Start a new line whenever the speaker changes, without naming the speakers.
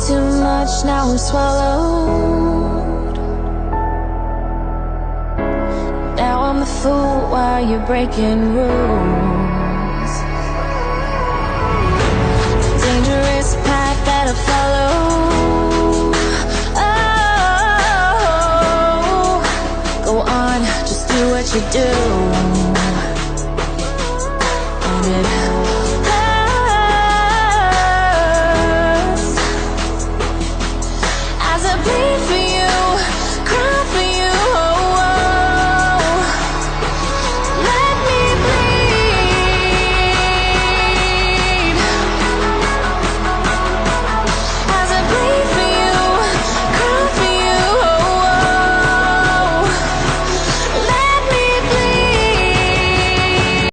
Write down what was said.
too much, now we're swallowed. Now I'm the fool while you're breaking rules. Dangerous path that I follow. Oh, go on, just do what you do.